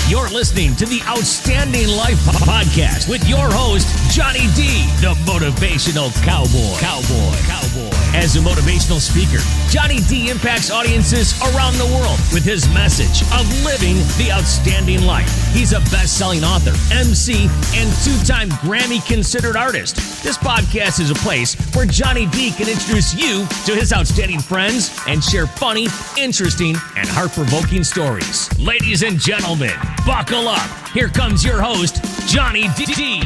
You're listening to the Outstanding Life Podcast with your host, Johnny D, the Motivational Cowboy. As a motivational speaker, Johnny D impacts audiences around the world with his message of living the outstanding life. He's a best-selling author, MC, and two-time Grammy-considered artist. This podcast is a place where Johnny D can introduce you to his outstanding friends and share funny, interesting, and heart-provoking stories. Ladies and gentlemen, buckle up. Here comes your host, Johnny D.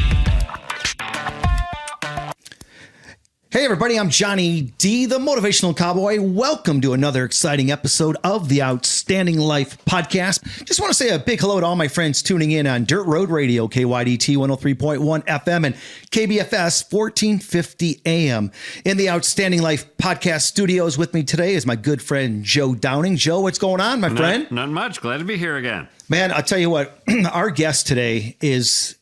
Hey everybody, I'm Johnny D, the Motivational Cowboy. Welcome to another exciting episode of the Outstanding Life Podcast. Just want to say a big hello to all my friends tuning in on Dirt Road Radio, KYDT 103.1 FM and KBFS 1450 AM. In the Outstanding Life Podcast studios with me today is my good friend Joe Downing. Joe, what's going on, my friend? Not much. Glad to be here again. Man, I'll tell you what, our guest today he is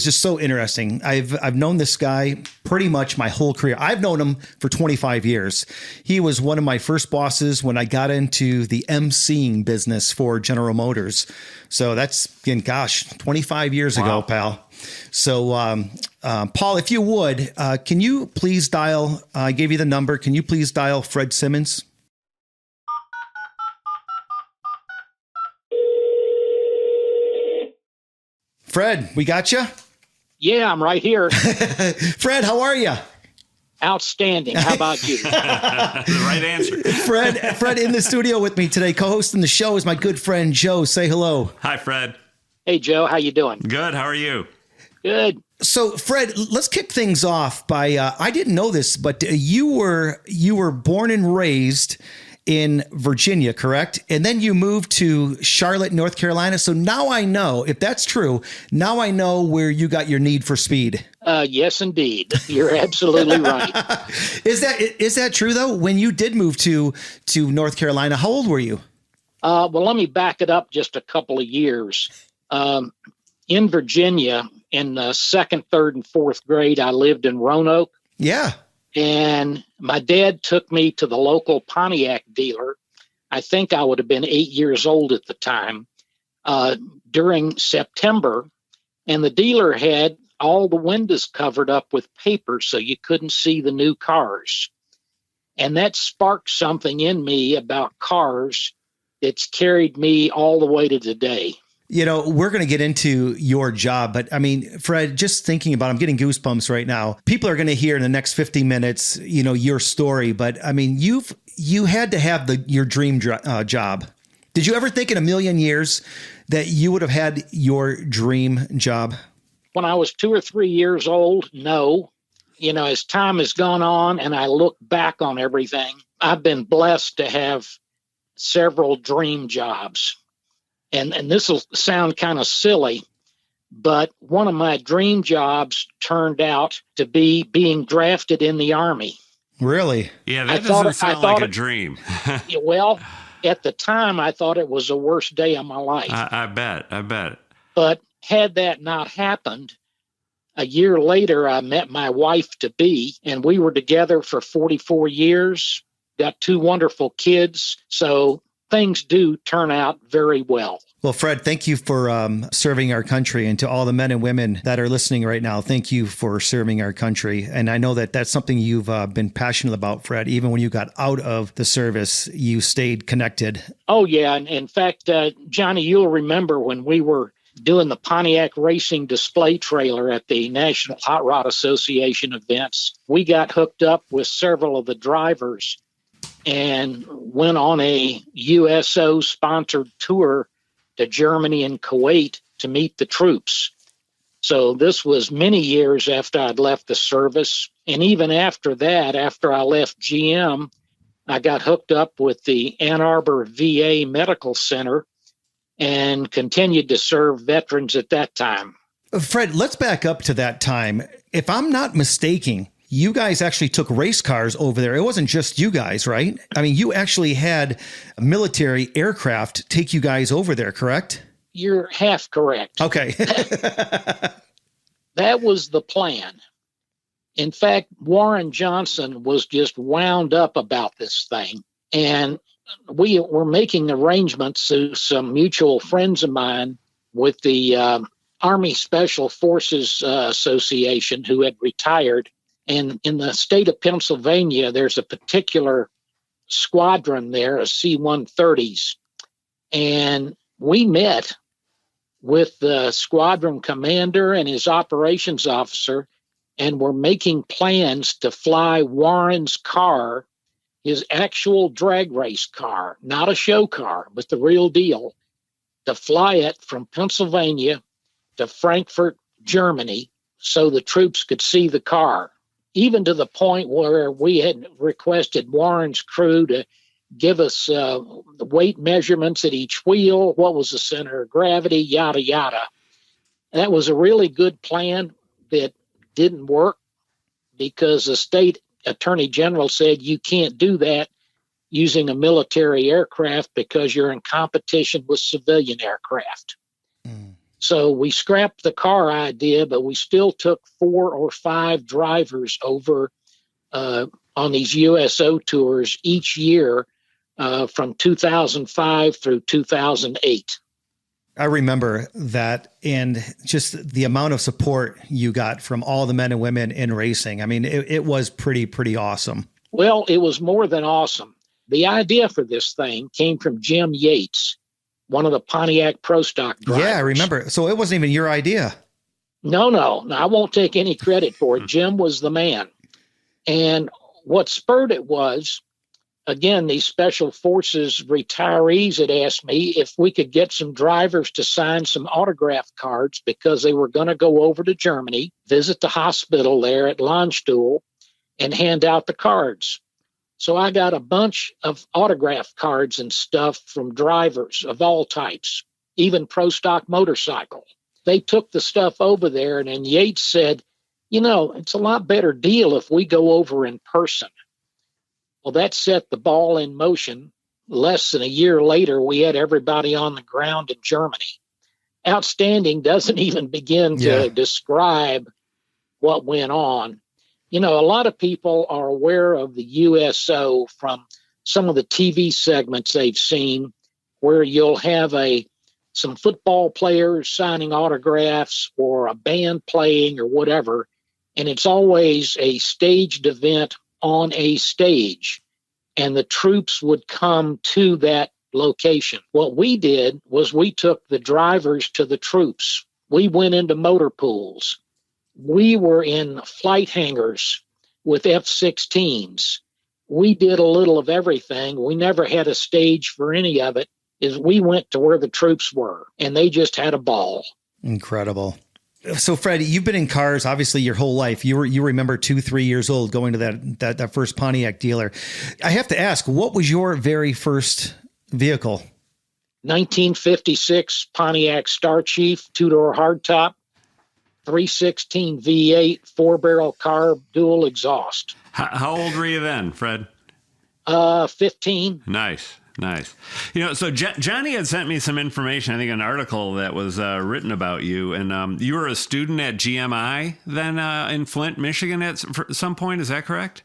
just so interesting. I've known this guy pretty much my whole career. I've known him for 25 years. He was one of my first bosses when I got into the emceeing business for General Motors. So that's, 25 years ago, pal. So, Paul, if you would, can you please dial, I gave you the number, can you please dial Fred Simmonds? Fred, we got you? Yeah, I'm right here. Fred, how are you? Outstanding. How about you? The right answer. Fred in the studio with me today, co-hosting the show is my good friend Joe. Say hello. Hi, Fred. Hey, Joe. How you doing? Good. How are you? Good. So, Fred, let's kick things off by, I didn't know this, but you were born and raised in Virginia, correct? And then you moved to Charlotte, North Carolina. So now I know, if that's true, now I know where you got your need for speed. Yes, indeed. You're absolutely right. Is that true, though? When you did move to North Carolina, how old were you? Well, let me back it up just a couple of years. In Virginia, in the second, third, and fourth grade, I lived in Roanoke. Yeah. And my dad took me to the local Pontiac dealer. I think I would have been 8 years old at the time, during September. And the dealer had all the windows covered up with paper so you couldn't see the new cars. And that sparked something in me about cars that's carried me all the way to today. You know, we're going to get into your job, but I mean, Fred, just thinking about it, I'm getting goosebumps right now. People are going to hear in the next 50 minutes, your story. But I mean, you had to have your dream job. Did you ever think in a million years that you would have had your dream job? When I was 2 or 3 years old, no. As time has gone on and I look back on everything, I've been blessed to have several dream jobs. And this will sound kind of silly, but one of my dream jobs turned out to be being drafted in the Army. Really? Yeah, that doesn't sound like a dream. Well, at the time, I thought it was the worst day of my life. I bet. But had that not happened, a year later, I met my wife-to-be, and we were together for 44 years, got 2 wonderful kids. So things do turn out very well. Well, Fred, thank you for serving our country, and to all the men and women that are listening right now, thank you for serving our country. And I know that that's something you've been passionate about, Fred. Even when you got out of the service, you stayed connected. Oh, yeah. And in fact, Johnny, you'll remember when we were doing the Pontiac Racing display trailer at the National Hot Rod Association events, we got hooked up with several of the drivers and went on a USO-sponsored tour to Germany and Kuwait to meet the troops. So this was many years after I'd left the service. And even after that, after I left GM, I got hooked up with the Ann Arbor VA Medical Center and continued to serve veterans at that time. Fred, let's back up to that time. If I'm not mistaken, you guys actually took race cars over there. It wasn't just you guys, right? I mean, you actually had military aircraft take you guys over there, correct? You're half correct. Okay. That was the plan. In fact, Warren Johnson was just wound up about this thing. And we were making arrangements. So some mutual friends of mine with the Army Special Forces Association, who had retired. And in the state of Pennsylvania, there's a particular squadron there, a C-130s. And we met with the squadron commander and his operations officer, and were making plans to fly Warren's car, his actual drag race car, not a show car, but the real deal, to fly it from Pennsylvania to Frankfurt, Germany, so the troops could see the car. Even to the point where we had requested Warren's crew to give us the weight measurements at each wheel, what was the center of gravity, yada, yada. That was a really good plan that didn't work because the state attorney general said you can't do that using a military aircraft because you're in competition with civilian aircraft. So we scrapped the car idea, but we still took 4 or 5 drivers over on these USO tours each year from 2005 through 2008. I remember that, and just the amount of support you got from all the men and women in racing. I mean, it was pretty awesome. Well, it was more than awesome. The idea for this thing came from Jim Yates, one of the Pontiac Pro Stock drivers. Yeah, I remember. So it wasn't even your idea. No, I won't take any credit for it. Jim was the man. And what spurred it was, again, these special forces retirees had asked me if we could get some drivers to sign some autograph cards because they were going to go over to Germany, visit the hospital there at Landstuhl, and hand out the cards. So I got a bunch of autograph cards and stuff from drivers of all types, even Pro Stock Motorcycle. They took the stuff over there, and then Yates said, it's a lot better deal if we go over in person. Well, that set the ball in motion. Less than a year later, we had everybody on the ground in Germany. Outstanding doesn't even begin to describe what went on. A lot of people are aware of the USO from some of the TV segments they've seen where you'll have some football players signing autographs or a band playing or whatever, and it's always a staged event on a stage, and the troops would come to that location. What we did was we took the drivers to the troops. We went into motor pools. We were in flight hangars with F-16s. We did a little of everything. We never had a stage for any of it. We went to where the troops were, and they just had a ball. Incredible. So, Fred, you've been in cars, obviously, your whole life. You remember 2-3 years old going to that first Pontiac dealer. I have to ask, what was your very first vehicle? 1956 Pontiac Star Chief, 2-door hardtop, 316 V8, 4-barrel carb, dual exhaust. How old were you then, Fred? 15. Nice. So Johnny had sent me some information, I think an article that was written about you, and you were a student at GMI then in Flint, Michigan at some point. Is that correct?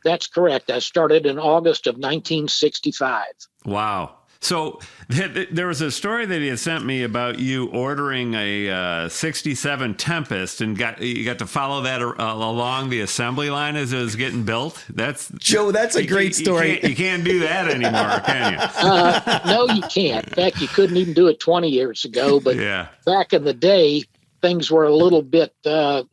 That's correct. I started in August of 1965. Wow. So there was a story that he had sent me about you ordering a 67 Tempest and you got to follow that along the assembly line as it was getting built. That's a great story. You can't do that anymore, can you? No, you can't. In fact, you couldn't even do it 20 years ago. But back in the day, things were a little bit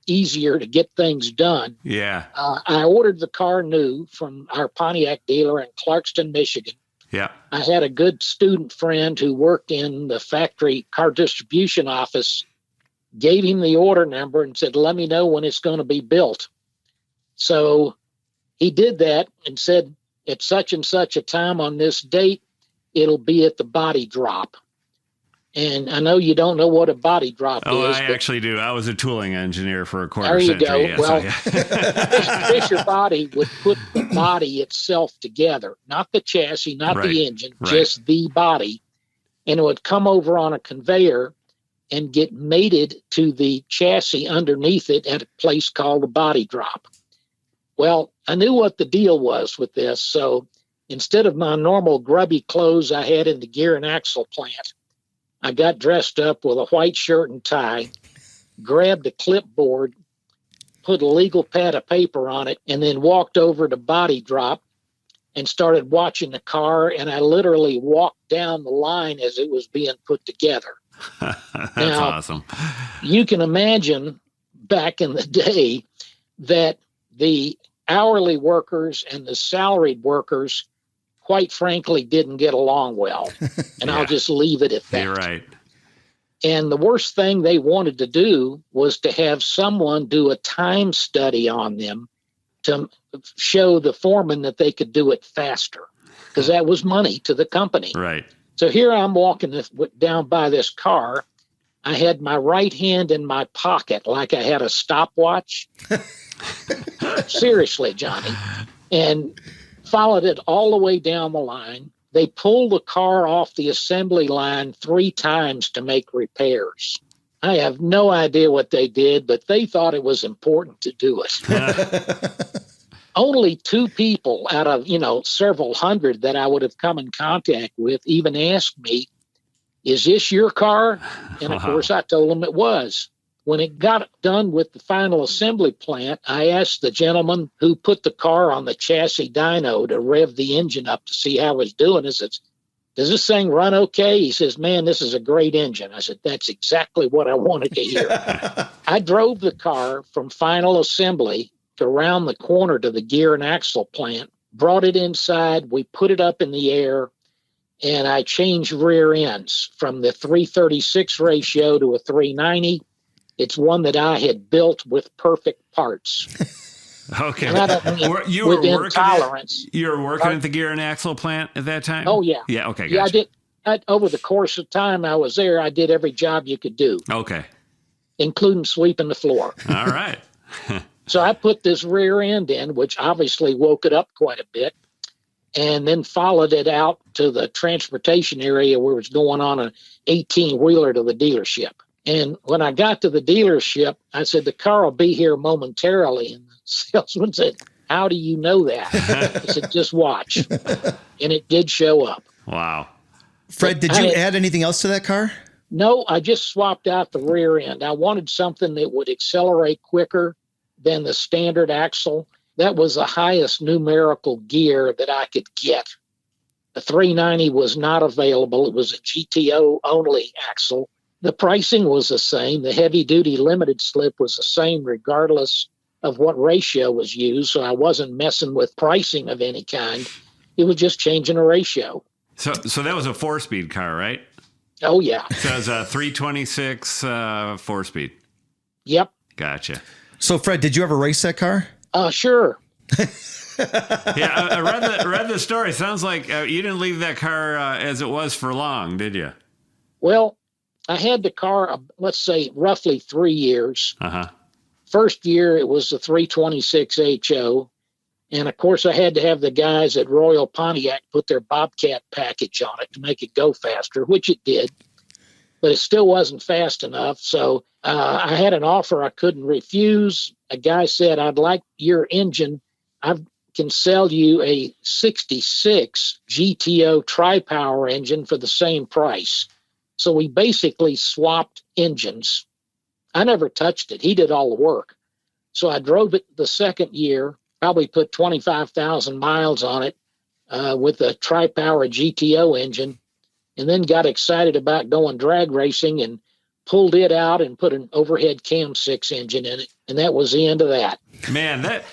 easier to get things done. Yeah. I ordered the car new from our Pontiac dealer in Clarkston, Michigan. Yeah. I had a good student friend who worked in the factory car distribution office, gave him the order number and said, let me know when it's going to be built. So he did that and said, at such and such a time on this date, it'll be at the body drop. And I know you don't know what a body drop is. Oh, I actually do. I was a tooling engineer for a quarter century. There you go. Well, Fisher Body would put the body itself together, not the chassis, not the engine, just the body. And it would come over on a conveyor and get mated to the chassis underneath it at a place called the body drop. Well, I knew what the deal was with this. So instead of my normal grubby clothes I had in the gear and axle plant, I got dressed up with a white shirt and tie, grabbed a clipboard, put a legal pad of paper on it, and then walked over to Body Drop and started watching the car. And I literally walked down the line as it was being put together. That's now, awesome. You can imagine back in the day that the hourly workers and the salaried workers, quite frankly, didn't get along well. And Yeah. I'll just leave it at that. You're right. And the worst thing they wanted to do was to have someone do a time study on them to show the foreman that they could do it faster, because that was money to the company. Right. So here I'm walking down by this car. I had my right hand in my pocket like I had a stopwatch. Seriously, Johnny. And followed it all the way down the line. They pulled the car off the assembly line 3 times to make repairs. I have no idea what they did, but they thought it was important to do it. Only 2 people out of, several hundred that I would have come in contact with even asked me, "Is this your car?" And of course I told them it was. When it got done with the final assembly plant, I asked the gentleman who put the car on the chassis dyno to rev the engine up to see how it's doing. I said, "Does this thing run okay?" He says, "Man, this is a great engine." I said, "That's exactly what I wanted to hear." I drove the car from final assembly to around the corner to the gear and axle plant, brought it inside, we put it up in the air, and I changed rear ends from the 336 ratio to a 390. It's one that I had built with perfect parts. Okay. And I don't mean You were within working tolerance. You were working at the gear and axle plant at that time? Oh, yeah. Yeah, okay, Yeah, gotcha. I did. Over the course of time I was there, I did every job you could do, Okay. including sweeping the floor. All right. So I put this rear end in, which obviously woke it up quite a bit, and then followed it out to the transportation area where it was going on an 18-wheeler to the dealership. And when I got to the dealership, I said, "The car will be here momentarily." And the salesman said, "How do you know that?" I said, "Just watch." And it did show up. Wow. Fred, did you add anything else to that car? No, I just swapped out the rear end. I wanted something that would accelerate quicker than the standard axle. That was the highest numerical gear that I could get. The 390 was not available. It was a GTO only axle. The pricing was the same. The heavy duty limited slip was the same regardless of what ratio was used. So I wasn't messing with pricing of any kind. It was just changing a ratio. So that was a 4-speed car, right? Oh, yeah. So it was a 326 4-speed. Yep. Gotcha. So, Fred, did you ever race that car? Sure. Yeah, I read the story. Sounds like you didn't leave that car as it was for long, did you? Well, I had the car, let's say, roughly 3 years. Uh-huh. First year, it was the 326 HO. And, of course, I had to have the guys at Royal Pontiac put their Bobcat package on it to make it go faster, which it did. But it still wasn't fast enough. So I had an offer I couldn't refuse. A guy said, "I'd like your engine. I can sell you a 66 GTO tri-power engine for the same price." So we basically swapped engines. I never touched it. He did all the work. So I drove it the second year, probably put 25,000 miles on it with a tri-power GTO engine, and then got excited about going drag racing and pulled it out and put an overhead cam 6 engine in it. And that was the end of that. Man, that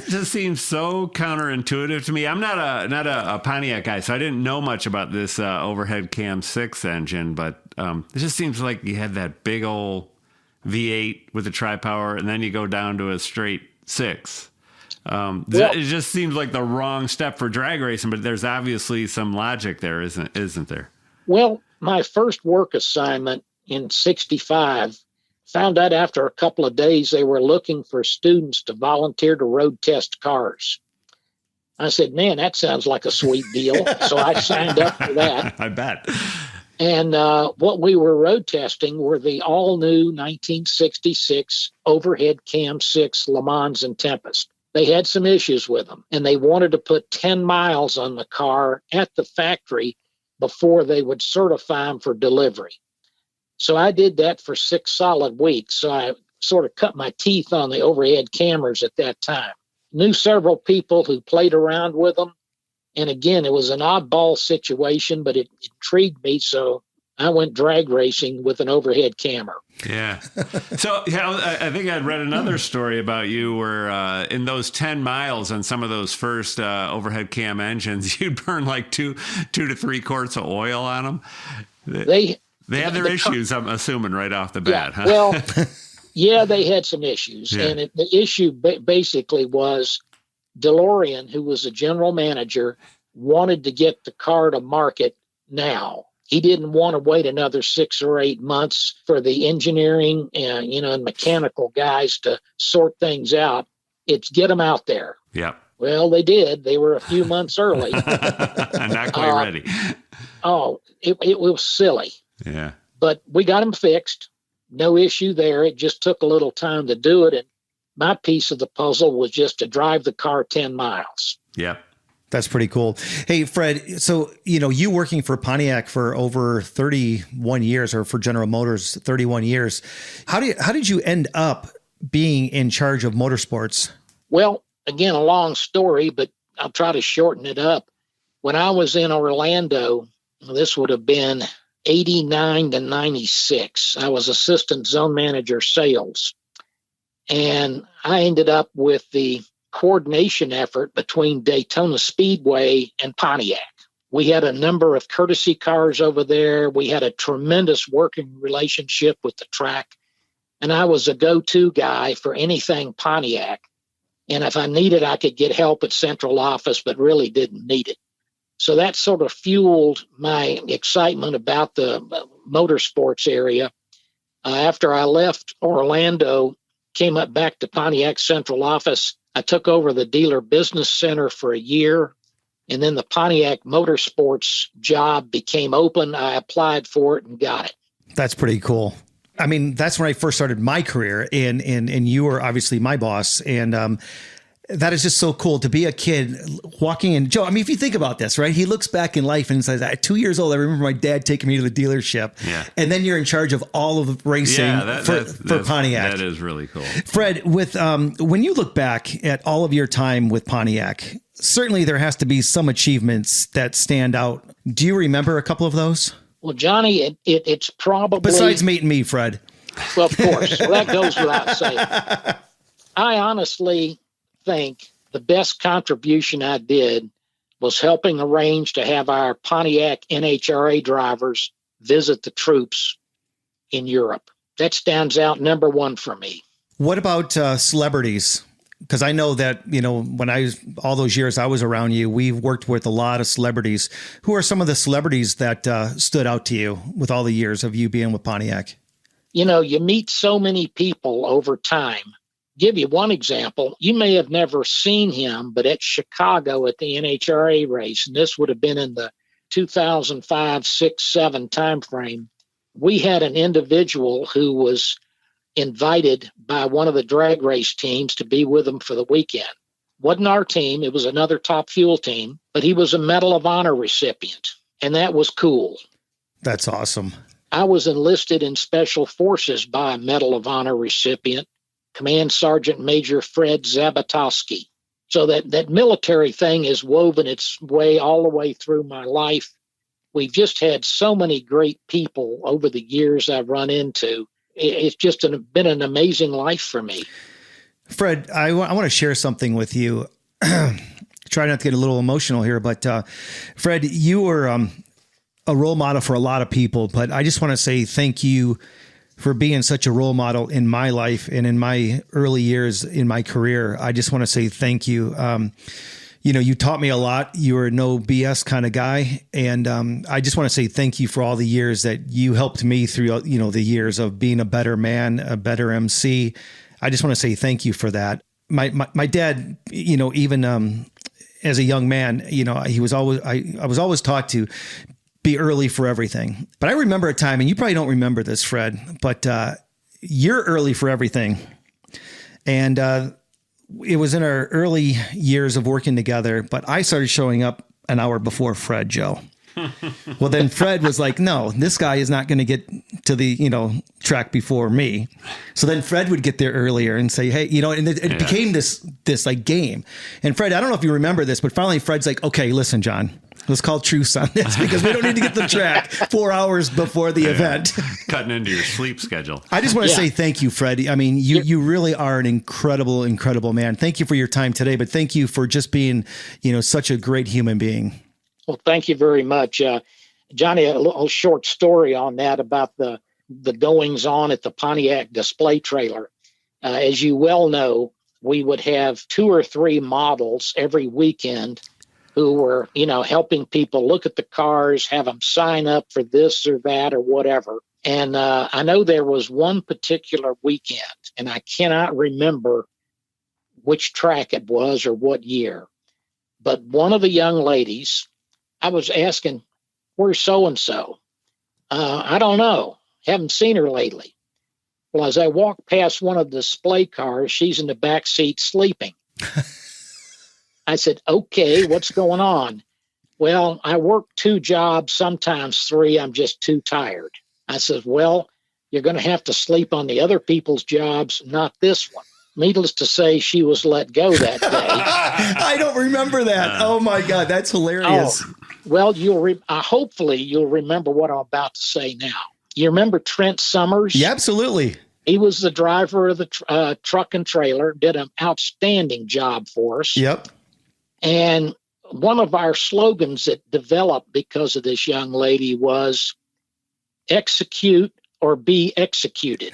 just seems so counterintuitive to me. I'm not a Pontiac guy, so I didn't know much about this overhead cam 6 engine, but it just seems like you had that big old V8 with a tri-power, and then you go down to a straight 6. It just seems like the wrong step for drag racing, but there's obviously some logic there, isn't there? Well, my first work assignment in 65, found out after a couple of days they were looking for students to volunteer to road test cars. I said, "Man, that sounds like a sweet deal." So I signed up for that. I bet. And what we were road testing were the all-new 1966 overhead cam 6 Le Mans and Tempest. They had some issues with them, and they wanted to put 10 miles on the car at the factory before they would certify them for delivery. So I did that for 6 solid weeks. So I sort of cut my teeth on the overhead cameras at that time. Knew several people who played around with them. And again, it was an oddball situation, but it intrigued me. So I went drag racing with an overhead camera. Yeah. So I think I'd read another story about you where in those 10 miles on some of those first overhead cam engines, you'd burn like 2 to 3 quarts of oil on them. They had their issues, I'm assuming, right off the bat. Yeah, huh? well, yeah, they had some issues. Yeah. And the issue basically was DeLorean, who was the general manager, wanted to get the car to market now. He didn't want to wait another 6 or 8 months for the engineering and mechanical guys to sort things out. It's get them out there. Yeah. Well, they did. They were a few months early. Not quite ready. Oh, it was silly. Yeah. But we got them fixed. No issue there. It just took a little time to do it. And my piece of the puzzle was just to drive the car 10 miles. Yep. That's pretty cool. Hey, Fred, so, you working for Pontiac for over 31 years, or for General Motors, 31 years. How did you end up being in charge of motorsports? Well, again, a long story, but I'll try to shorten it up. When I was in Orlando, this would have been 89 to 96. I was assistant zone manager sales. And I ended up with the coordination effort between Daytona Speedway and Pontiac. We had a number of courtesy cars over there. We had a tremendous working relationship with the track. And I was a go-to guy for anything Pontiac. And if I needed, I could get help at central office, but really didn't need it. So that sort of fueled my excitement about the motorsports area. After I left Orlando, came up back to Pontiac central office, I took over the dealer business center for a year, and then the Pontiac Motorsports job became open. I applied for it and got it. That's pretty cool. I mean, that's when I first started my career, and you were obviously my boss. And that is just so cool to be a kid walking in. Joe, I mean, if you think about this, right? He looks back in life and says, at 2 years old, I remember my dad taking me to the dealership. Yeah. And then you're in charge of all of the racing for Pontiac. That is really cool. Fred, with when you look back at all of your time with Pontiac, certainly there has to be some achievements that stand out. Do you remember a couple of those? Well, Johnny, it's probably... Besides meeting me, Fred. Well, of course. Well, that goes without saying. I honestly think the best contribution I did was helping arrange to have our Pontiac NHRA drivers visit the troops in Europe. That stands out number one for me. What about celebrities? Because I know that, when all those years I was around you, we've worked with a lot of celebrities. Who are some of the celebrities that stood out to you with all the years of you being with Pontiac? You meet so many people over time. Give you one example. You may have never seen him, but at Chicago at the NHRA race, and this would have been in the 2005, 6, 7 timeframe, we had an individual who was invited by one of the drag race teams to be with them for the weekend. Wasn't our team. It was another Top Fuel team, but he was a Medal of Honor recipient, and that was cool. That's awesome. I was enlisted in Special Forces by a Medal of Honor recipient, Command Sergeant Major Fred Zabatowski. So that military thing has woven its way all the way through my life. We've just had so many great people over the years I've run into. It's just been an amazing life for me. Fred, I want to share something with you. Try not to get a little emotional here, but Fred, you were a role model for a lot of people, but I just want to say thank you for being such a role model in my life and in my early years in my career. I just want to say thank you. You taught me a lot. You were no BS kind of guy. And I just want to say thank you for all the years that you helped me through, the years of being a better man, a better MC. I just want to say thank you for that. My dad, even as a young man, I was always taught to be early for everything. But I remember a time, and you probably don't remember this, Fred, but you're early for everything. And it was in our early years of working together, but I started showing up an hour before Fred, Joe. Well, then Fred was like, no, this guy is not going to get to the, track before me. So then Fred would get there earlier and say, hey, and it became this like game. And Fred, I don't know if you remember this, but finally Fred's like, okay, listen, John, let's call truce on this because we don't need to get to the track 4 hours before the event. Cutting into your sleep schedule. I just want to say thank you, Fred. I mean, you really are an incredible man. Thank you for your time today, but thank you for just being, such a great human being. Well, thank you very much. Johnny, a little short story on that about the goings on at the Pontiac display trailer. As you well know, we would have 2 or 3 models every weekend who were, helping people look at the cars, have them sign up for this or that or whatever. And I know there was one particular weekend, and I cannot remember which track it was or what year, but one of the young ladies, I was asking, where's so-and-so? I don't know. Haven't seen her lately. Well, as I walked past one of the display cars, she's in the back seat sleeping. I said, okay, what's going on? Well, I work 2 jobs, sometimes 3. I'm just too tired. I said, well, you're going to have to sleep on the other people's jobs, not this one. Needless to say, she was let go that day. I don't remember that. Oh, my God. That's hilarious. Oh, well, hopefully you'll remember what I'm about to say now. You remember Trent Summers? Yeah, absolutely. He was the driver of the truck and trailer, did an outstanding job for us. Yep. And one of our slogans that developed because of this young lady was execute or be executed.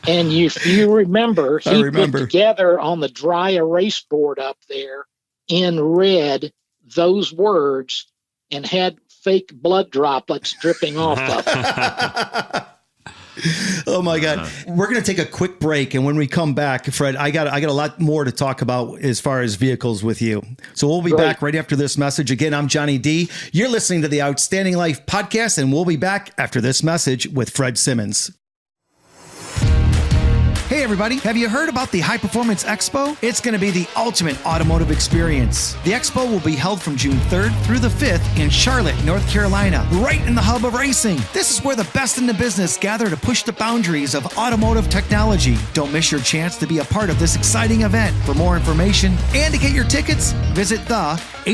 And if you remember, he put together on the dry erase board up there in red those words and had fake blood droplets dripping off of it. Oh my God. We're going to take a quick break. And when we come back, Fred, I got a lot more to talk about as far as vehicles with you. So we'll be back right after this message. Again, I'm Johnny D. You're listening to the Outstanding Life podcast, and we'll be back after this message with Fred Simmonds. Hey everybody, have you heard about the High Performance Expo? It's going to be the ultimate automotive experience. The expo will be held from June 3rd through the 5th in Charlotte, North Carolina, right in the hub of racing. This is where the best in the business gather to push the boundaries of automotive technology. Don't miss your chance to be a part of this exciting event. For more information and to get your tickets, visit thehpx.com.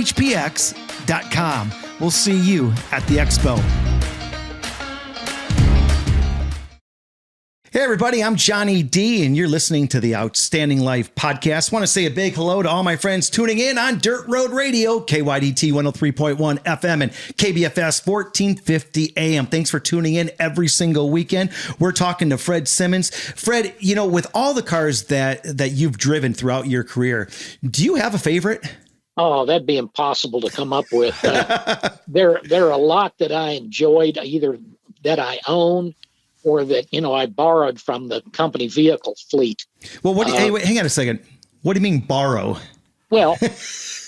We'll see you at the expo. Hey everybody, I'm Johnny D, and you're listening to the Outstanding Life podcast. Want to say a big hello to all my friends tuning in on Dirt Road Radio, KYDT 103.1 FM and KBFS 1450 AM. Thanks for tuning in every single weekend. We're talking to Fred Simmonds. Fred, with all the cars that you've driven throughout your career, do you have a favorite? Oh, that'd be impossible to come up with. There are a lot that I enjoyed, either that I own or that, I borrowed from the company vehicle fleet. Well, wait, hang on a second. What do you mean borrow? Well,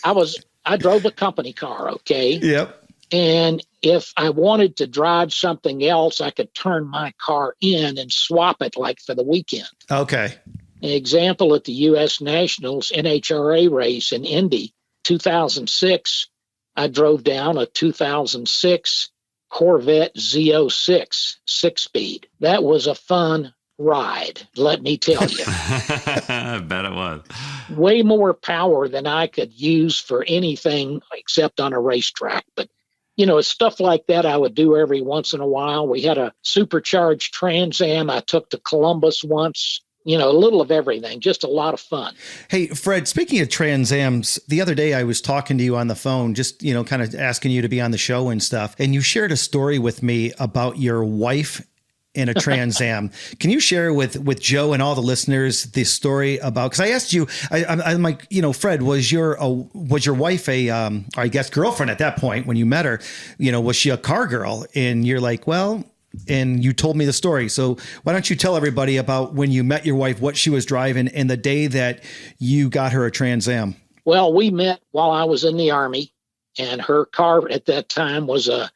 I drove a company car, okay? Yep. And if I wanted to drive something else, I could turn my car in and swap it like for the weekend. Okay. An example at the U.S. Nationals NHRA race in Indy, 2006, I drove down a 2006 Corvette Z06 6-speed. That was a fun ride, let me tell you. I bet it was. Way more power than I could use for anything except on a racetrack. But, it's stuff like that I would do every once in a while. We had a supercharged Trans Am I took to Columbus once. A little of everything, just a lot of fun. Hey, Fred, speaking of Trans Ams, the other day I was talking to you on the phone, just, kind of asking you to be on the show and stuff. And you shared a story with me about your wife in a Trans Am. Can you share with Joe and all the listeners the story about, because I asked you, I'm like, Fred, was your wife I guess girlfriend at that point when you met her, was she a car girl? And you're like, well, and you told me the story. So why don't you tell everybody about when you met your wife, what she was driving, and the day that you got her a Trans Am? Well, we met while I was in the Army, and her car at that time was a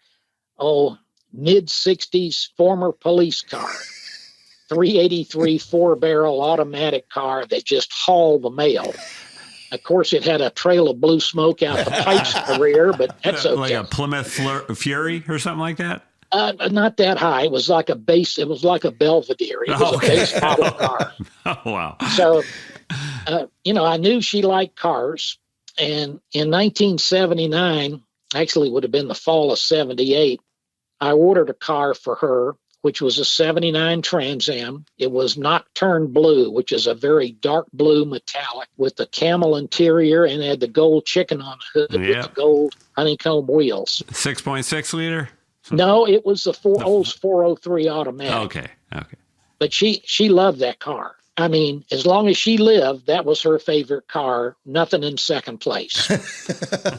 mid-60s former police car, 383 4-barrel automatic car that just hauled the mail. Of course, it had a trail of blue smoke out the pipes in the rear, but that's okay. Like a Plymouth Fury or something like that? Not that high. It was like a base. It was like a Belvedere. It was a base model car. Oh, wow. So, I knew she liked cars. And in 1979, actually it would have been the fall of 78, I ordered a car for her, which was a 79 Trans Am. It was Nocturne Blue, which is a very dark blue metallic with the camel interior, and had the gold chicken on the hood with the gold honeycomb wheels. 6.6 liter? No, it was the Olds 403 automatic. Okay. But she loved that car. I mean, as long as she lived, that was her favorite car, nothing in second place.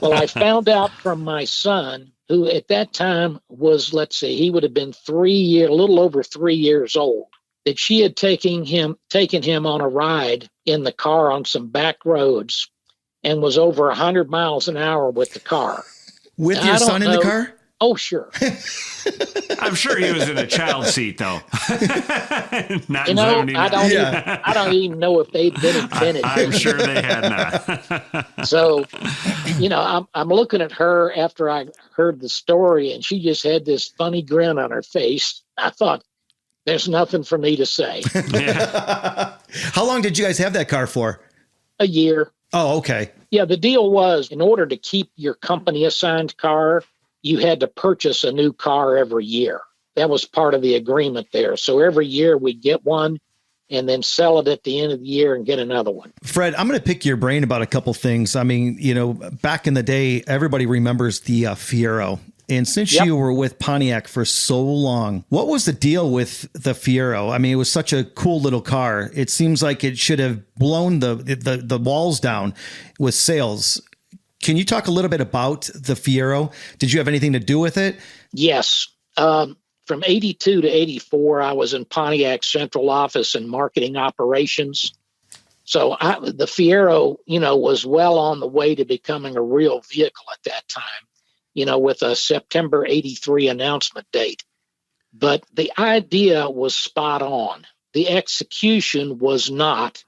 Well, I found out from my son, who at that time was, he would have been a little over 3 years old, that she had taken him on a ride in the car on some back roads and was over 100 miles an hour with the car. With your son in the car? Oh, sure. I'm sure he was in a child seat, though. Not I don't even know if they'd been invented. I'm sure they had not. So, I'm looking at her after I heard the story, and she just had this funny grin on her face. I thought, there's nothing for me to say. How long did you guys have that car for? A year. Oh, okay. Yeah, the deal was, in order to keep your company assigned car, you had to purchase a new car every year. That was part of the agreement there. So every year we'd get one and then sell it at the end of the year and get another one. Fred, I'm going to pick your brain about a couple things. I mean, back in the day, everybody remembers the Fiero. And since you were with Pontiac for so long, what was the deal with the Fiero? I mean, it was such a cool little car. It seems like it should have blown the walls down with sales. Can you talk a little bit about the Fiero? Did you have anything to do with it? Yes. From 82 to 84, I was in Pontiac central office and marketing operations. So the Fiero, was well on the way to becoming a real vehicle at that time, with a September 83 announcement date. But the idea was spot on. The execution was not,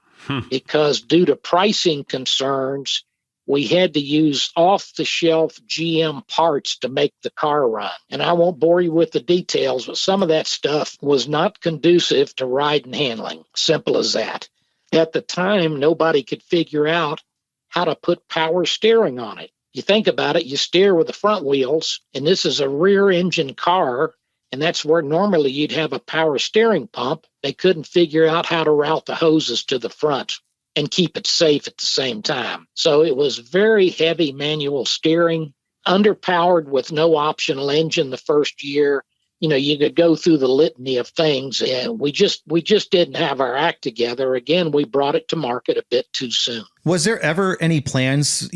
because due to pricing concerns, we had to use off-the-shelf GM parts to make the car run. And I won't bore you with the details, but some of that stuff was not conducive to ride and handling. Simple as that. At the time, nobody could figure out how to put power steering on it. You think about it, you steer with the front wheels, and this is a rear-engine car, and that's where normally you'd have a power steering pump. They couldn't figure out how to route the hoses to the front and keep it safe at the same time. So it was very heavy manual steering, underpowered with no optional engine the first year. You could go through the litany of things, and we just didn't have our act together. Again, we brought it to market a bit too soon. Was there ever any plans,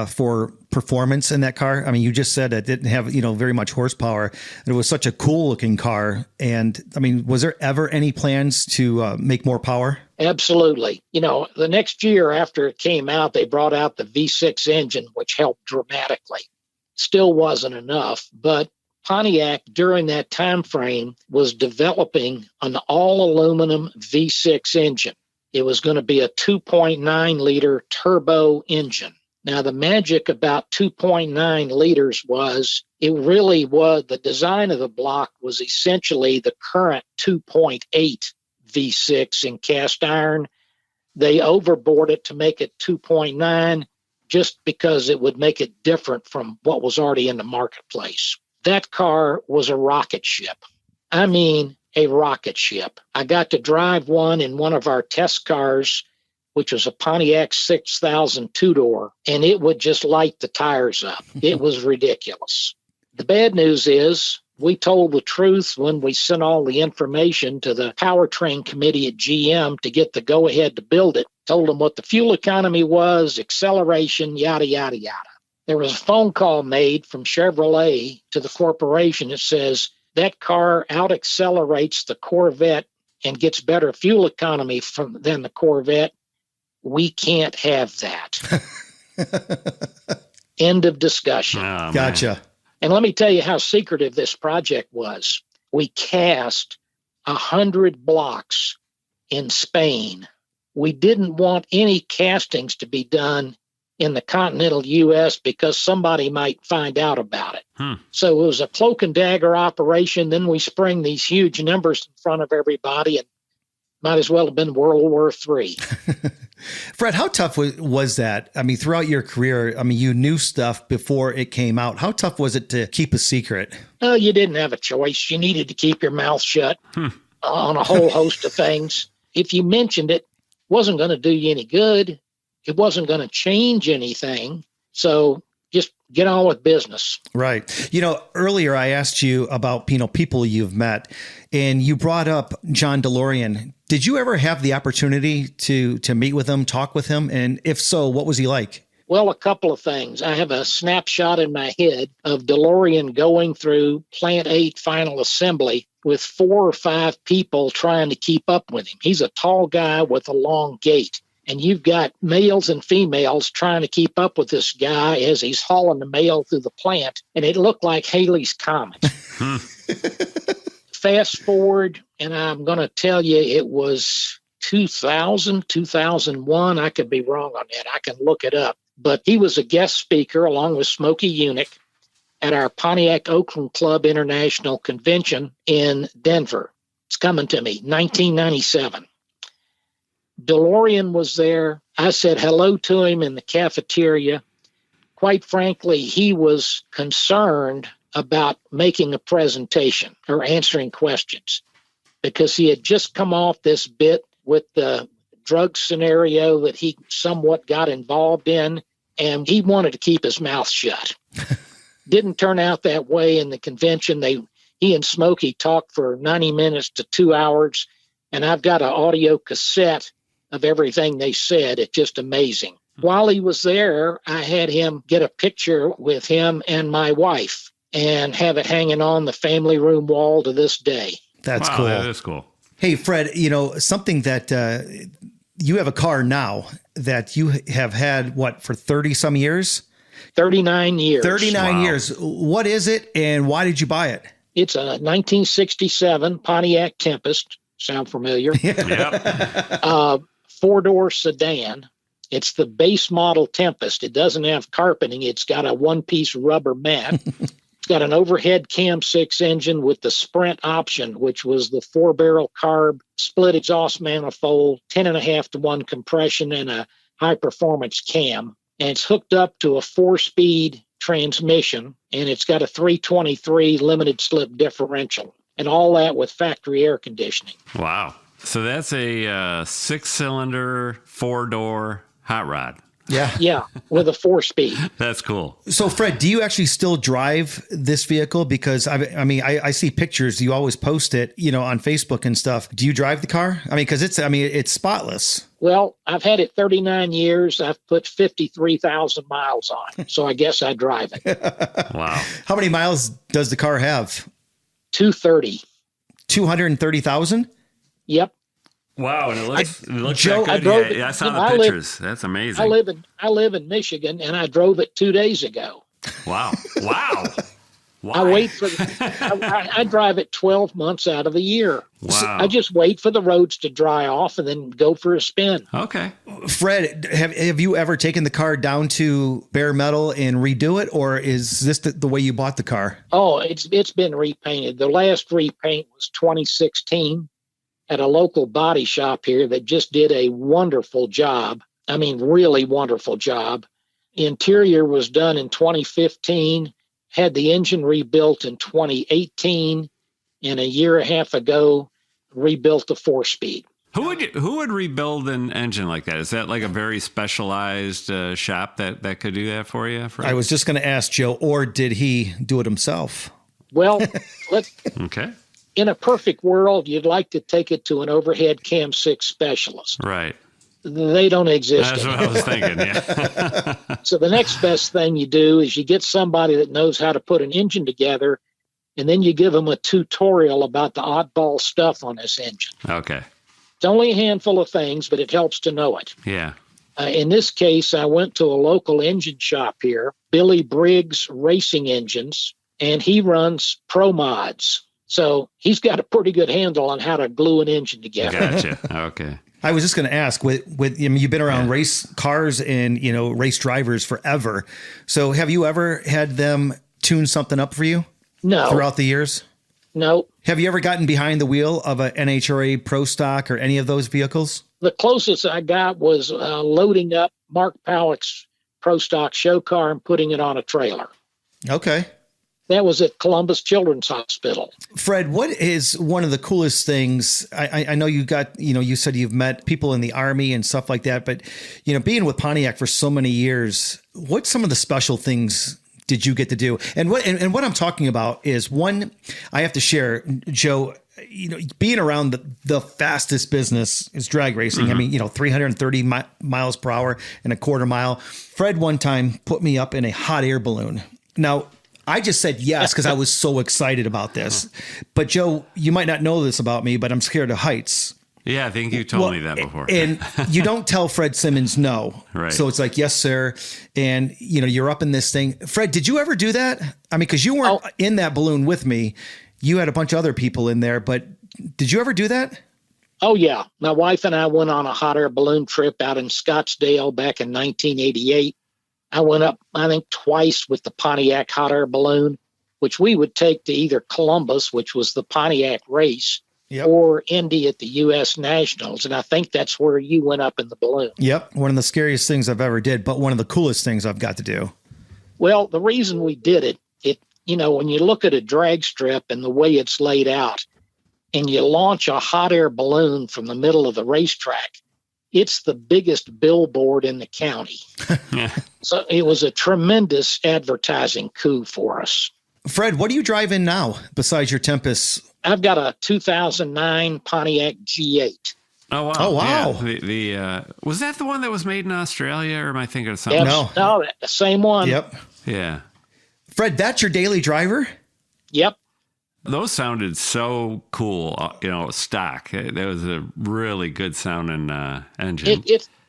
for performance in that car? I mean, you just said it didn't have, very much horsepower. It was such a cool looking car. And I mean, was there ever any plans to make more power? Absolutely. The next year after it came out, they brought out the V6 engine, which helped dramatically. Still wasn't enough, but Pontiac during that time frame was developing an all-aluminum V6 engine. It was going to be a 2.9 liter turbo engine. Now, the magic about 2.9 liters was the design of the block was essentially the current 2.8 V6 in cast iron. They overboard it to make it 2.9 just because it would make it different from what was already in the marketplace. That car was a rocket ship. I mean, a rocket ship. I got to drive one in one of our test cars, which was a Pontiac 6000 two-door, and it would just light the tires up. It was ridiculous. The bad news is we told the truth when we sent all the information to the powertrain committee at GM to get the go-ahead to build it, told them what the fuel economy was, acceleration, yada, yada, yada. There was a phone call made from Chevrolet to the corporation that says that car out-accelerates the Corvette and gets better fuel economy than the Corvette. We can't have that. End of discussion. Oh, gotcha. And let me tell you how secretive this project was. We cast 100 blocks in Spain we didn't want any castings to be done in the continental U.S. because somebody might find out about it. So it was a cloak and dagger operation. Then we spring these huge numbers in front of everybody, and might as well have been World War III. Fred, how tough was that? I mean, throughout your career, I mean, you knew stuff before it came out. How tough was it to keep a secret? You didn't have a choice. You needed to keep your mouth shut on a whole host of things. If you mentioned it, wasn't going to do you any good. It wasn't going to change anything. So just get on with business. Right. You know, earlier I asked you about, people you've met, and you brought up John DeLorean. Did you ever have the opportunity to meet with him, talk with him? And if so, what was he like? Well, a couple of things. I have a snapshot in my head of DeLorean going through Plant 8 final assembly with 4 or 5 people trying to keep up with him. He's a tall guy with a long gait. And you've got males and females trying to keep up with this guy as he's hauling the mail through the plant. And it looked like Halley's Comet. Fast forward, and I'm going to tell you it was 2000, 2001. I could be wrong on that. I can look it up. But he was a guest speaker along with Smokey Eunuch at our Pontiac Oakland Club International Convention in Denver. It's coming to me, 1997. DeLorean was there. I said hello to him in the cafeteria. Quite frankly, he was concerned about making a presentation or answering questions because he had just come off this bit with the drug scenario that he somewhat got involved in, and he wanted to keep his mouth shut. Didn't turn out that way in the convention. He and Smokey talked for 90 minutes to 2 hours, and I've got an audio cassette of everything they said. It's just amazing. While he was there, I had him get a picture with him and my wife and have it hanging on the family room wall to this day. That's cool. That is cool. Hey, Fred, something that you have a car now that you have had, for 30 some years? 39 years. 39 years. What is it and why did you buy it? It's a 1967 Pontiac Tempest. Sound familiar? Yep. 4-door sedan. It's the base model Tempest. It doesn't have carpeting. It's got a one-piece rubber mat. It's got an overhead Cam 6 engine with the Sprint option, which was the 4-barrel carb, split exhaust manifold, 10.5-to-1 compression, and a high-performance cam. And it's hooked up to a 4-speed transmission, and it's got a 323 limited slip differential, and all that with factory air conditioning. Wow. So that's a 6-cylinder, 4-door hot rod. Yeah, with a 4-speed. That's cool. So, Fred, do you actually still drive this vehicle? Because I see pictures. You always post it, on Facebook and stuff. Do you drive the car? Because it's spotless. Well, I've had it 39 years. I've put 53,000 miles on it, so I guess I drive it. Wow. How many miles does the car have? 230. 230,000? Yep. Wow, and it looks Joe, that good. I saw the pictures. That's amazing. I live in Michigan, and I drove it 2 days ago. Wow. Why? I drive it 12 months out of the year. Wow. I just wait for the roads to dry off and then go for a spin. Okay. Fred, have you ever taken the car down to bare metal and redo it, or is this the way you bought the car? Oh, it's been repainted. The last repaint was 2016 at a local body shop here that just did a wonderful job. Really wonderful job. Interior was done in 2015, had the engine rebuilt in 2018, and a year and a half ago, rebuilt the 4-speed. Who would rebuild an engine like that? Is that like a very specialized shop that could do that for you? I was just going to ask Joe, or did he do it himself? Well, Okay. In a perfect world, you'd like to take it to an overhead Cam 6 specialist. Right. They don't exist. That's what I was thinking, yeah. So the next best thing you do is you get somebody that knows how to put an engine together, and then you give them a tutorial about the oddball stuff on this engine. Okay. It's only a handful of things, but it helps to know it. Yeah. In this case, I went to a local engine shop here, Billy Briggs Racing Engines, and he runs Pro Mods. So he's got a pretty good handle on how to glue an engine together. Gotcha. Okay. I was just going to ask I mean, you've been around race cars and, race drivers forever. So have you ever had them tune something up for you? No. Throughout the years? No. Have you ever gotten behind the wheel of a NHRA Pro Stock or any of those vehicles? The closest I got was loading up Mark Powick's Pro Stock show car and putting it on a trailer. Okay. That was at Columbus Children's Hospital. Fred, what is one of the coolest things? I know you got, you said you've met people in the Army and stuff like that, but, being with Pontiac for so many years, what's some of the special things did you get to do? And what I'm talking about is one, I have to share, Joe, being around the fastest business is drag racing. Mm-hmm. I mean, 330 miles per hour and a quarter mile. Fred one time put me up in a hot air balloon. Now, I just said yes because I was so excited about this. But Joe, you might not know this about me, but I'm scared of heights. Yeah, I think you told me that before. And you don't tell Fred Simmonds no. Right. So it's like, yes, sir. And, you're up in this thing. Fred, did you ever do that? I mean, because you weren't in that balloon with me. You had a bunch of other people in there. But did you ever do that? Oh, yeah. My wife and I went on a hot air balloon trip out in Scottsdale back in 1988. I went up, I think, twice with the Pontiac hot air balloon, which we would take to either Columbus, which was the Pontiac race, or Indy at the U.S. Nationals. And I think that's where you went up in the balloon. Yep. One of the scariest things I've ever did, but one of the coolest things I've got to do. Well, the reason we did it, when you look at a drag strip and the way it's laid out, and you launch a hot air balloon from the middle of the racetrack, it's the biggest billboard in the county. So it was a tremendous advertising coup for us. Fred, what are you driving now besides your Tempest? I've got a 2009 Pontiac G8. Oh, wow. Oh, wow. Yeah, was that the one that was made in Australia, or am I thinking of something? No, the same one. Yep. Yeah. Fred, that's your daily driver? Yep. Those sounded so cool, stock. That was a really good sounding engine.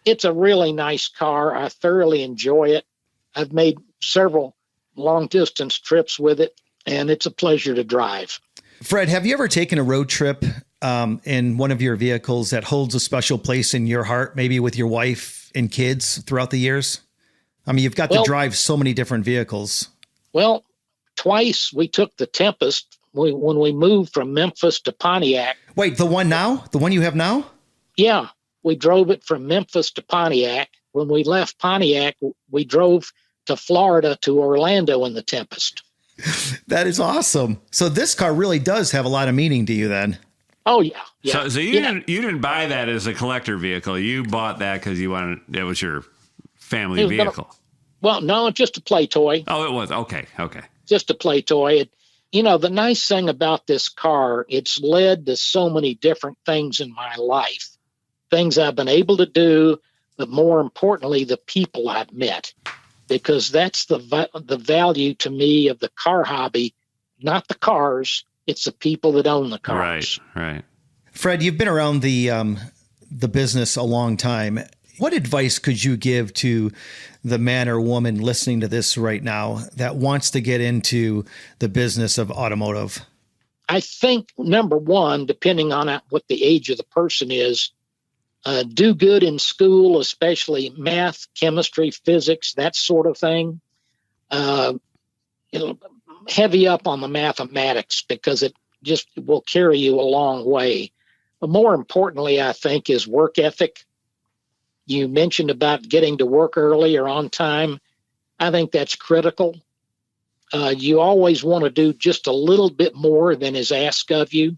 It's a really nice car. I thoroughly enjoy it. I've made several long distance trips with it, and it's a pleasure to drive. Fred, have you ever taken a road trip in one of your vehicles that holds a special place in your heart, maybe with your wife and kids throughout the years? I mean, you've got to drive so many different vehicles. Well, twice we took the Tempest when we moved from Memphis to Pontiac. Wait, the one now? The one you have now? Yeah, we drove it from Memphis to Pontiac. When we left Pontiac, we drove to Florida to Orlando in the Tempest. That is awesome. So this car really does have a lot of meaning to you then. Oh, yeah. So you didn't buy that as a collector vehicle. You bought that because it was your family vehicle. Well, no, just a play toy. Oh, it was. Okay. Just a play toy. The nice thing about this car, it's led to so many different things in my life, things I've been able to do, but more importantly, the people I've met, because that's the value to me of the car hobby, not the cars. It's the people that own the cars. Right. Fred, you've been around the business a long time. What advice could you give to the man or woman listening to this right now that wants to get into the business of automotive? I think, number one, depending on what the age of the person is, do good in school, especially math, chemistry, physics, that sort of thing. Heavy up on the mathematics because it just will carry you a long way. But more importantly, I think, is work ethic. You mentioned about getting to work early or on time. I think that's critical. You always want to do just a little bit more than is asked of you,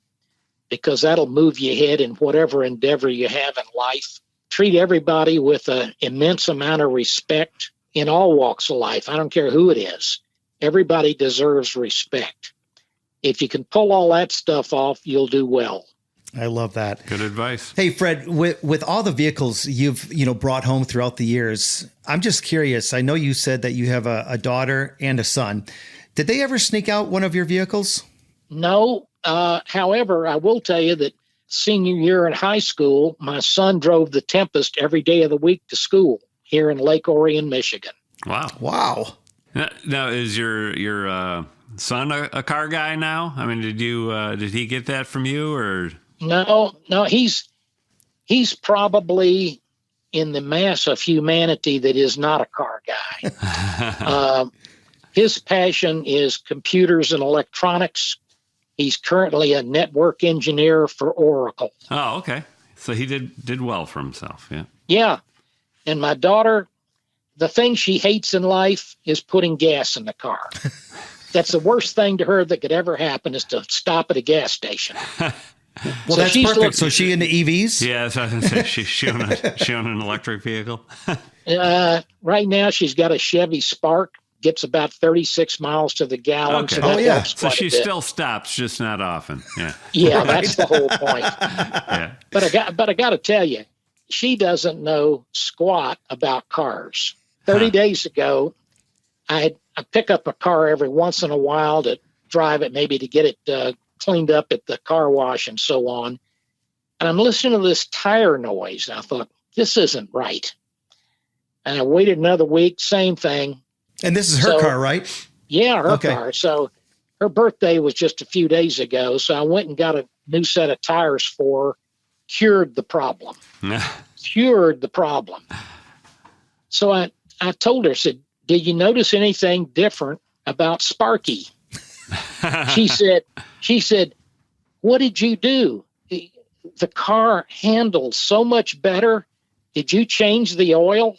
because that'll move you ahead in whatever endeavor you have in life. Treat everybody with an immense amount of respect in all walks of life. I don't care who it is. Everybody deserves respect. If you can pull all that stuff off, you'll do well. I love that. Good advice. Hey, Fred, with all the vehicles you've brought home throughout the years, I'm just curious. I know you said that you have a daughter and a son. Did they ever sneak out one of your vehicles? No. However, I will tell you that senior year in high school, my son drove the Tempest every day of the week to school here in Lake Orion, Michigan. Wow. Now, is your son a car guy now? I mean, did he get that from you, or? No, he's he's probably in the mass of humanity that is not a car guy. His passion is computers and electronics. He's currently a network engineer for Oracle. Oh, okay. So he did well for himself. Yeah. Yeah. And my daughter, the thing she hates in life is putting gas in the car. That's the worst thing to her that could ever happen, is to stop at a gas station. Well, that's perfect. So she into EVs? Yeah, so I was going to say, she own an electric vehicle. Right now, she's got a Chevy Spark, gets about 36 miles to the gallon. Okay. So that helps So quite she a bit. still stops, just not often. Yeah. Yeah, that's the whole point. Yeah. But I got to tell you, she doesn't know squat about cars. 30 days ago, I pick up a car every once in a while to drive it, maybe to get it cleaned up at the car wash and so on. And I'm listening to this tire noise. And I thought, this isn't right. And I waited another week, same thing. And this is her car, right? Yeah, her car. So her birthday was just a few days ago. So I went and got a new set of tires for her, cured the problem. Cured the problem. So I told her, I said, did you notice anything different about Sparky? She said, what did you do? The car handles so much better. Did you change the oil?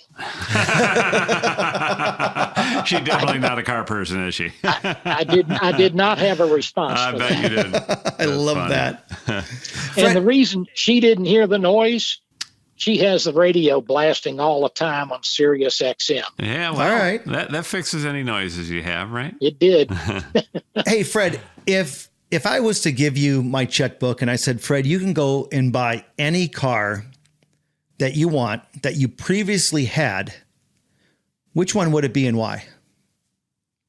She's definitely not a car person, is she? I did not have a response. I for bet that. you did. I love that. And the reason she didn't hear the noise, she has the radio blasting all the time on Sirius XM. Yeah, well, all right. That fixes any noises you have, right? It did. Hey, Fred, if I was to give you my checkbook and I said, Fred, you can go and buy any car that you want that you previously had, which one would it be and why?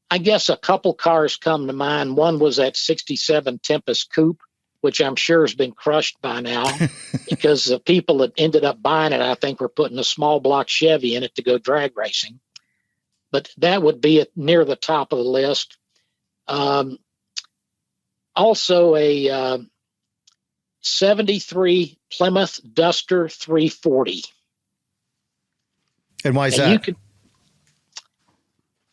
I guess a couple cars come to mind. One was that 67 Tempest Coupe, which I'm sure has been crushed by now because the people that ended up buying it, I think, were putting a small block Chevy in it to go drag racing. But that would be near the top of the list. Also a 73 Plymouth Duster 340. And why is that?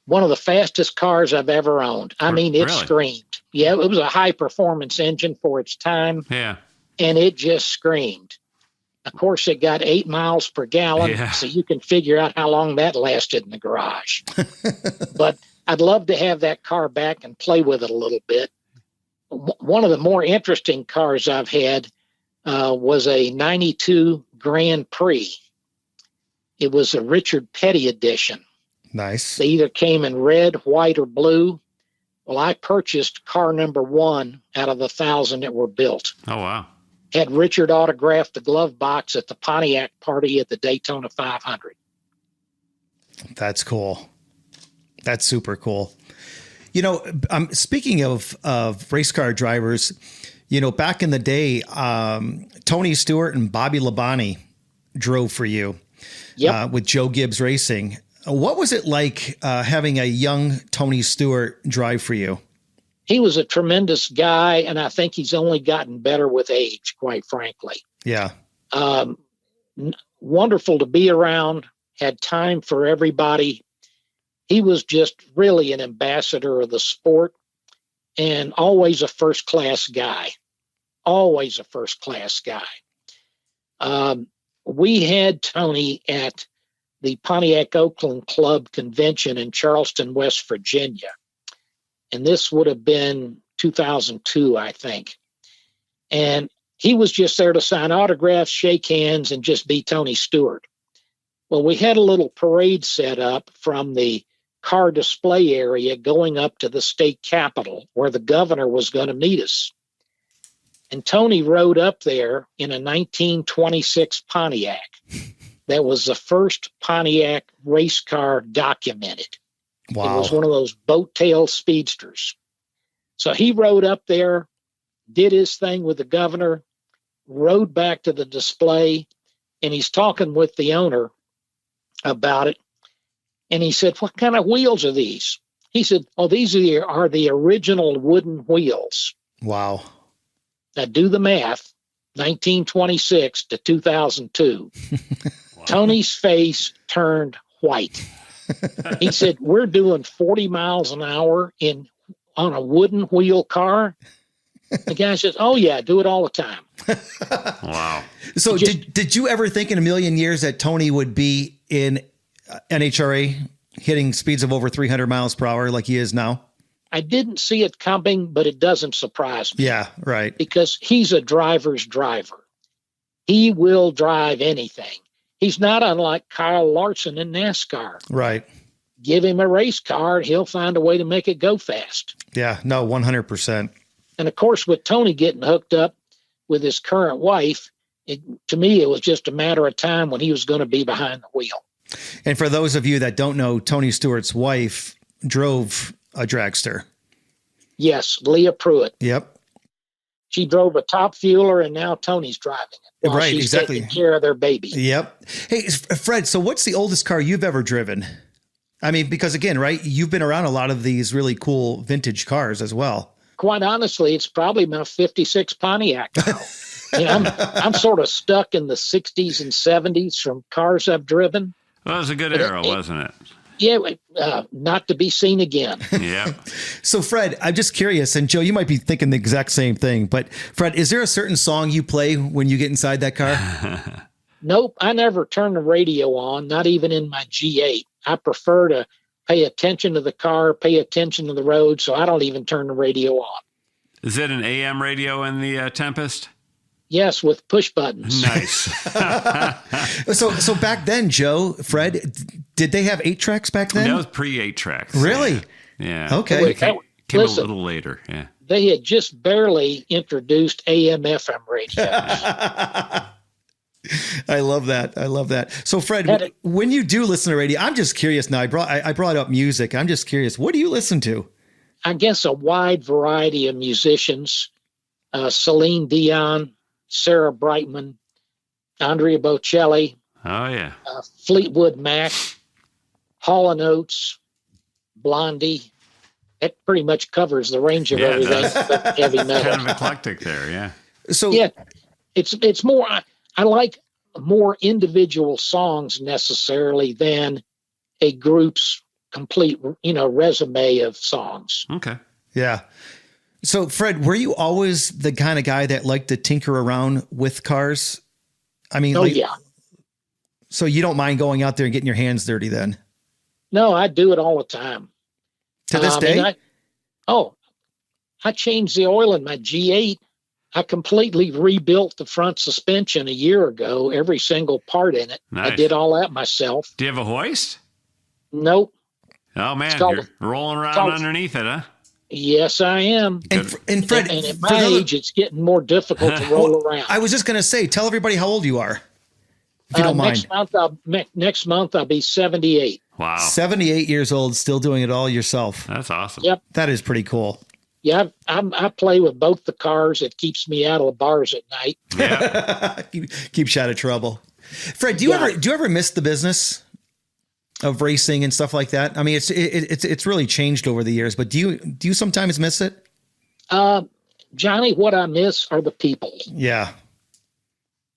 One of the fastest cars I've ever owned. I mean, it Really? screamed. Yeah, it was a high performance engine for its time. Yeah. And it just screamed. Of course, it got 8 miles per gallon. Yeah. So you can figure out how long that lasted in the garage. But I'd love to have that car back and play with it a little bit. One of the more interesting cars I've had was a 92 Grand Prix. It was a Richard Petty edition. Nice. They either came in red, white, or blue. Well, I purchased car number 1 out of the 1,000 that were built. Oh, wow. Had Richard autograph the glove box at the Pontiac party at the Daytona 500. That's cool. That's super cool. You know, speaking of race car drivers, you know, back in the day, Tony Stewart and Bobby Labonte drove for you. Yep. With Joe Gibbs Racing. What was it like having a young Tony Stewart drive for you? He was a tremendous guy, and I think he's only gotten better with age, quite frankly. Yeah. Wonderful to be around, had time for everybody. He was just really an ambassador of the sport and always a first-class guy. Always a first-class guy. We had Tony at the Pontiac Oakland Club convention in Charleston, West Virginia. And this would have been 2002, I think. And he was just there to sign autographs, shake hands, and just be Tony Stewart. Well, we had a little parade set up from the car display area going up to the state capitol where the governor was going to meet us. And Tony rode up there in a 1926 Pontiac. That was the first Pontiac race car documented. Wow. It was one of those boat tail speedsters. So he rode up there, did his thing with the governor, rode back to the display, and he's talking with the owner about it. And he said, what kind of wheels are these? He said, oh, these are the original wooden wheels. Wow. Now do the math. 1926 to 2002. Wow. Tony's face turned white. He said, "We're doing 40 miles an hour on a wooden wheel car." The guy says, "Oh yeah, do it all the time." Wow. So did you ever think in a million years that Tony would be in NHRA hitting speeds of over 300 miles per hour like he is now? I didn't see it coming, but it doesn't surprise me. Yeah, right. Because he's a driver's driver. He will drive anything. He's not unlike Kyle Larson in NASCAR. Right. Give him a race car, and he'll find a way to make it go fast. Yeah, no, 100%. And of course, with Tony getting hooked up with his current wife, to me, it was just a matter of time when he was going to be behind the wheel. And for those of you that don't know, Tony Stewart's wife drove a dragster. Yes, Leah Pruitt. Yep. She drove a top fueler, and now Tony's driving it. Right, she's exactly. Taking care of their baby. Yep. Hey, Fred, so what's the oldest car you've ever driven? I mean, because again, right, you've been around a lot of these really cool vintage cars as well. Quite honestly, it's probably my 56 Pontiac now. I'm sort of stuck in the 60s and 70s from cars I've driven. Well, it was a good era, wasn't it? Yeah, not to be seen again. Yeah. So, Fred, I'm just curious, and Joe, you might be thinking the exact same thing, but Fred, is there a certain song you play when you get inside that car? Nope, I never turn the radio on, not even in my G8. I prefer to pay attention to the car, pay attention to the road, so I don't even turn the radio on. Is it an AM radio in the Tempest? Yes, with push buttons. Nice. So back then, Joe, Fred, did they have 8 tracks back then? That was pre-8 tracks. Really? Yeah. Okay. It came a little later. Yeah. They had just barely introduced AM FM radios. I love that. So, Fred, when you do listen to radio, I'm just curious now. I brought up music. I'm just curious. What do you listen to? I guess a wide variety of musicians. Celine Dion, Sarah Brightman, Andrea Bocelli. Oh, yeah. Fleetwood Mac, Hall & Oates, Blondie. That pretty much covers the range of everything but heavy metal. Kind of eclectic there, yeah. So yeah, it's more. I like more individual songs necessarily than a group's complete, resume of songs. Okay. Yeah. So, Fred, were you always the kind of guy that liked to tinker around with cars? I mean, yeah. So you don't mind going out there and getting your hands dirty then? No, I do it all the time. To this day? I changed the oil in my G8. I completely rebuilt the front suspension a year ago, every single part in it. Nice. I did all that myself. Do you have a hoist? Nope. Oh, man, you're rolling around underneath it, huh? Yes, I am. And Fred, and at my age, it's getting more difficult to roll around. I was just going to say, tell everybody how old you are, if you don't mind. Next month, I'll be 78. Wow. 78 years old, still doing it all yourself. That's awesome. Yep. That is pretty cool. Yeah, I play with both the cars. It keeps me out of the bars at night. Yeah. Keeps you out of trouble. Fred, do you ever miss the business of racing and stuff like that? I mean, it's really changed over the years, but do you sometimes miss it? Johnny, what I miss are the people. Yeah.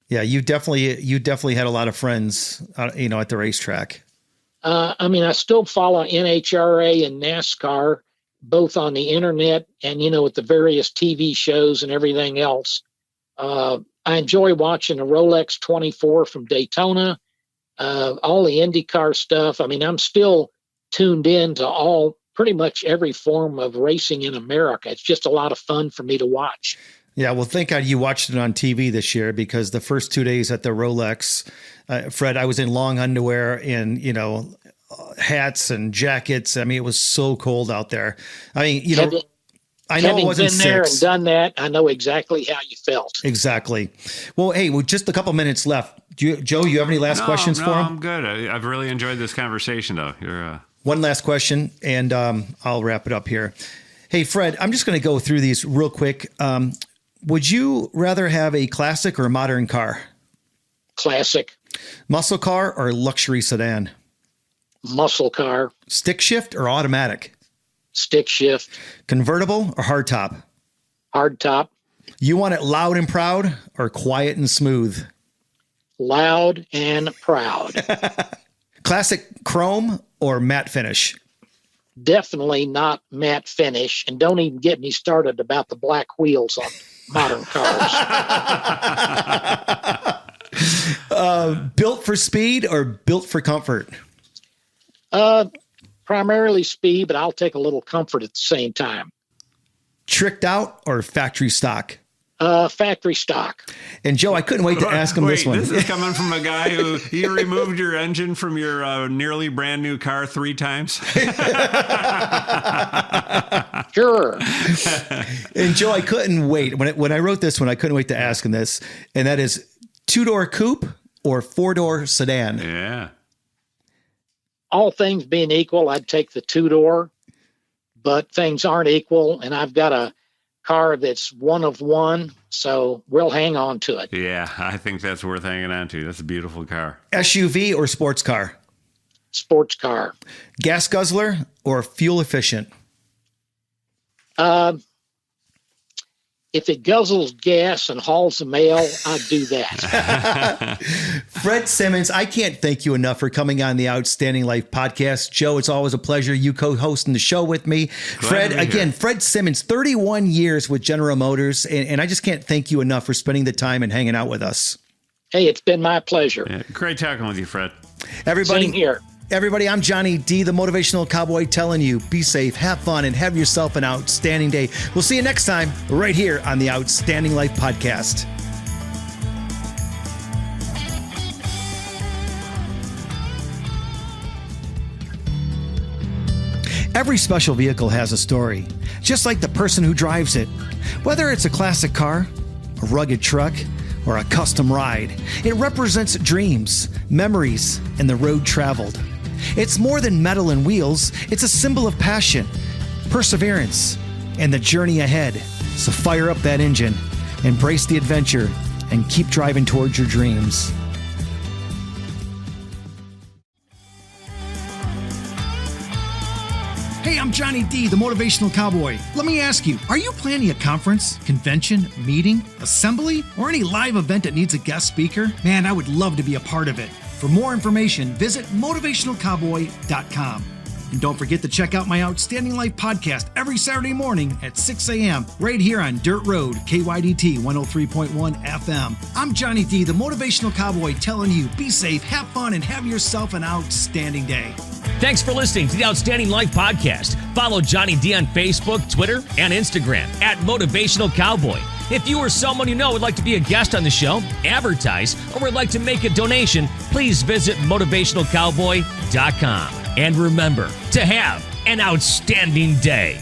Yeah. You definitely had a lot of friends, at the racetrack. I mean, I still follow NHRA and NASCAR, both on the internet and, with the various TV shows and everything else. I enjoy watching the Rolex 24 from Daytona, all the IndyCar stuff. I mean, I'm still tuned in to pretty much every form of racing in America. It's just a lot of fun for me to watch. Yeah, well, thank God you watched it on TV this year, because the first 2 days at the Rolex, Fred, I was in long underwear and, hats and jackets. I mean, it was so cold out there. I mean, I know it wasn't been there 6. and done that, I know exactly how you felt. Exactly. Well, hey, with just a couple minutes left, Joe, you have any last questions for him? No, I'm good. I've really enjoyed this conversation, though. One last question, and I'll wrap it up here. Hey, Fred, I'm just going to go through these real quick. Would you rather have a classic or a modern car? Classic. Muscle car or luxury sedan? Muscle car. Stick shift or automatic? Stick shift. Convertible or hardtop? Hardtop. You want it loud and proud or quiet and smooth? Loud and proud. Classic chrome or matte finish? Definitely not matte finish. And don't even get me started about the black wheels on modern cars. Built for speed or built for comfort? Primarily speed, but I'll take a little comfort at the same time. Tricked out or factory stock? Factory stock. And Joe, I couldn't wait to ask him this one. This is coming from a guy who you removed your engine from your nearly brand new car 3 times. Sure. And Joe, I couldn't wait. When I wrote this one, I couldn't wait to ask him this. And that is 2-door coupe or 4-door sedan? Yeah. All things being equal, I'd take the 2-door, but things aren't equal. And I've got a car that's one of one, so we'll hang on to it. Yeah, I think that's worth hanging on to. That's a beautiful car. SUV or sports car? Sports car. Gas guzzler or fuel efficient? If it guzzles gas and hauls the mail, I'd do that. Fred Simmonds, I can't thank you enough for coming on the Outstanding Life podcast. Joe, it's always a pleasure you co-hosting the show with me. Fred, again, Fred Simmonds, 31 years with General Motors, and I just can't thank you enough for spending the time and hanging out with us. Hey, it's been my pleasure. Yeah, great talking with you, Fred. Everybody, Same here. Everybody, I'm Johnny D, the Motivational Cowboy, telling you, be safe, have fun, and have yourself an outstanding day. We'll see you next time right here on the Outstanding Life podcast. Every special vehicle has a story, just like the person who drives it. Whether it's a classic car, a rugged truck, or a custom ride, it represents dreams, memories, and the road traveled. It's more than metal and wheels. It's a symbol of passion, perseverance, and the journey ahead. So fire up that engine, embrace the adventure, and keep driving towards your dreams. Hey, I'm Johnny D, the Motivational Cowboy. Let me ask you, are you planning a conference, convention, meeting, assembly, or any live event that needs a guest speaker? Man, I would love to be a part of it. For more information, visit motivationalcowboy.com. And don't forget to check out my Outstanding Life podcast every Saturday morning at 6 a.m. right here on Dirt Road, KYDT 103.1 FM. I'm Johnny D, the Motivational Cowboy, telling you, be safe, have fun, and have yourself an outstanding day. Thanks for listening to the Outstanding Life podcast. Follow Johnny D on Facebook, Twitter, and Instagram at Motivational Cowboy. If you or someone you know would like to be a guest on the show, advertise, or would like to make a donation, please visit motivationalcowboy.com. And remember to have an outstanding day.